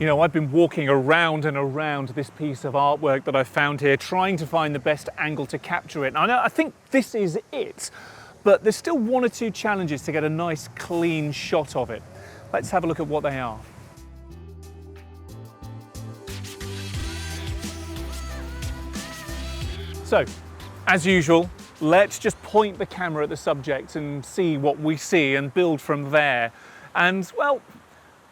You know, I've been walking around and around this piece of artwork that I found here, trying to find the best angle to capture it. And I think this is it, but there's still one or two challenges to get a nice clean shot of it. Let's have a look at what they are. So, as usual, let's just point the camera at the subject and see what we see and build from there. And well,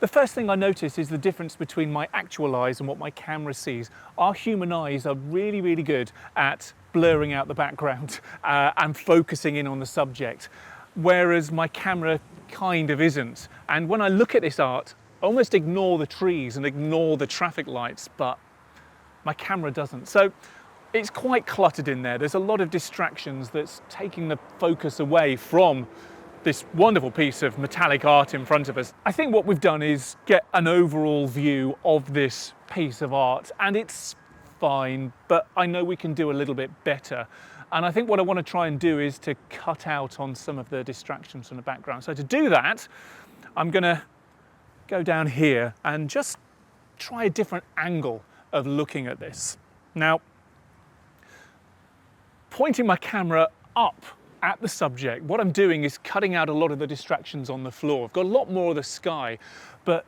the first thing I notice is the difference between my actual eyes and what my camera sees. Our human eyes are really, really good at blurring out the background and focusing in on the subject, whereas my camera kind of isn't. And when I look at this art, I almost ignore the trees and ignore the traffic lights, but my camera doesn't. So it's quite cluttered in there. There's a lot of distractions that's taking the focus away from this wonderful piece of metallic art in front of us. I think what we've done is get an overall view of this piece of art, and it's fine, but I know we can do a little bit better. And I think what I want to try and do is to cut out on some of the distractions from the background. So to do that, I'm going to go down here and just try a different angle of looking at this. Now, pointing my camera up at the subject, what I'm doing is cutting out a lot of the distractions on the floor. I've got a lot more of the sky, but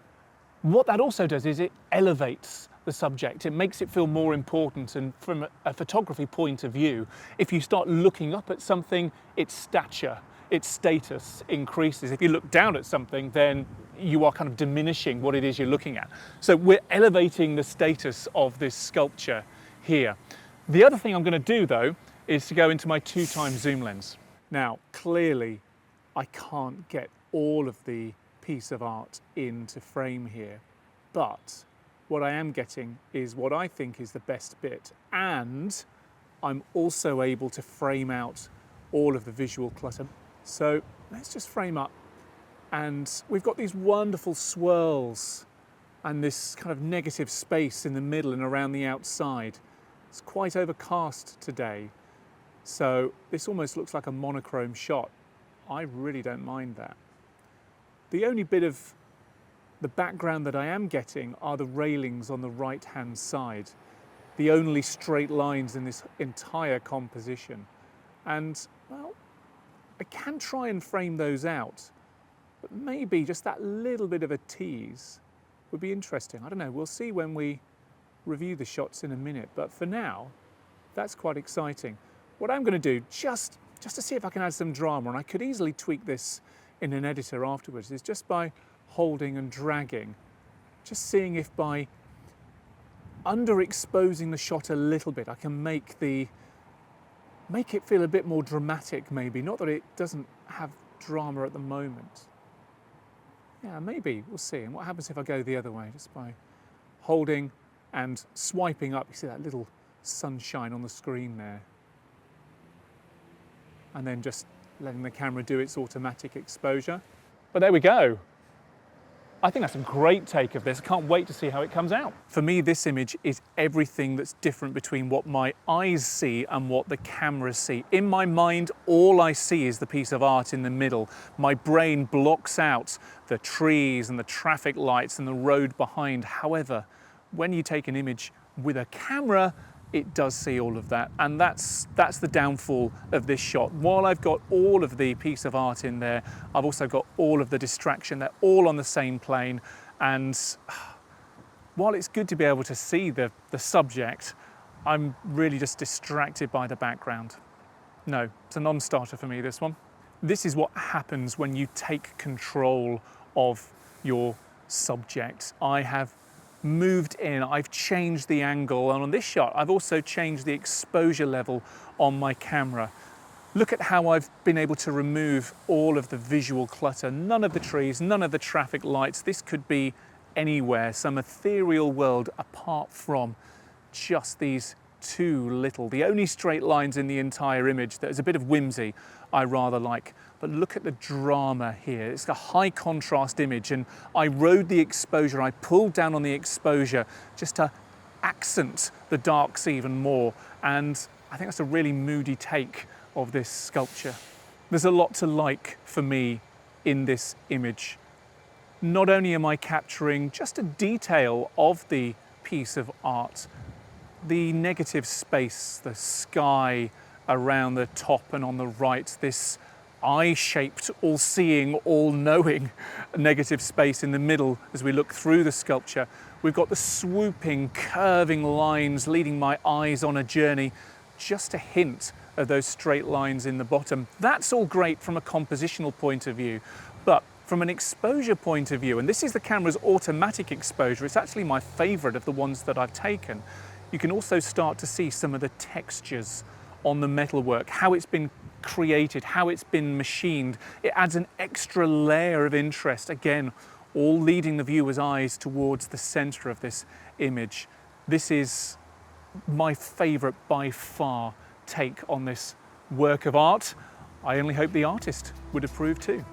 what that also does is it elevates the subject. It makes it feel more important, and from a photography point of view, if you start looking up at something, its stature, its status increases. If you look down at something, then you are kind of diminishing what it is you're looking at. So we're elevating the status of this sculpture here. The other thing I'm going to do though is to go into my 2x zoom lens. Now, clearly, I can't get all of the piece of art into frame here, but what I am getting is what I think is the best bit, and I'm also able to frame out all of the visual clutter. So let's just frame up, and we've got these wonderful swirls and this kind of negative space in the middle and around the outside. It's quite overcast today, so this almost looks like a monochrome shot. I really don't mind that. The only bit of the background that I am getting are the railings on the right-hand side, the only straight lines in this entire composition. And, well, I can try and frame those out, but maybe just that little bit of a tease would be interesting. I don't know, we'll see when we review the shots in a minute, but for now, that's quite exciting. What I'm going to do, just to see if I can add some drama, and I could easily tweak this in an editor afterwards, is just by holding and dragging, just seeing if by underexposing the shot a little bit, I can make it feel a bit more dramatic maybe. Not that it doesn't have drama at the moment. Yeah, maybe, we'll see. And what happens if I go the other way, just by holding and swiping up? You see that little sunshine on the screen there. And then just letting the camera do its automatic exposure. But there we go. I think that's a great take of this. I can't wait to see how it comes out. For me, this image is everything that's different between what my eyes see and what the cameras see. In my mind, all I see is the piece of art in the middle. My brain blocks out the trees and the traffic lights and the road behind. However, when you take an image with a camera, it does see all of that, and that's the downfall of this shot. While I've got all of the piece of art in there, I've also got all of the distraction. They're all on the same plane, and while it's good to be able to see the subject, I'm really just distracted by the background. No, it's a non-starter for me, this one. This is what happens when you take control of your subject. I have moved in, I've changed the angle, and on this shot I've also changed the exposure level on my camera. Look at how I've been able to remove all of the visual clutter, none of the trees, none of the traffic lights. This could be anywhere, some ethereal world apart from just these too little, the only straight lines in the entire image. There's a bit of whimsy I rather like, but look at the drama here. It's a high contrast image, and I rode the exposure, I pulled down on the exposure just to accent the darks even more, and I think that's a really moody take of this sculpture. There's a lot to like for me in this image. not only am I capturing just a detail of the piece of art, the negative space, the sky around the top and on the right, this eye-shaped, all-seeing, all-knowing negative space in the middle as we look through the sculpture. We've got the swooping, curving lines leading my eyes on a journey, just a hint of those straight lines in the bottom. That's all great from a compositional point of view, but from an exposure point of view, and this is the camera's automatic exposure, it's actually my favorite of the ones that I've taken, you can also start to see some of the textures on the metalwork, how it's been created, how it's been machined. It adds an extra layer of interest, again, all leading the viewer's eyes towards the center of this image. This is my favorite by far take on this work of art. I only hope the artist would approve too.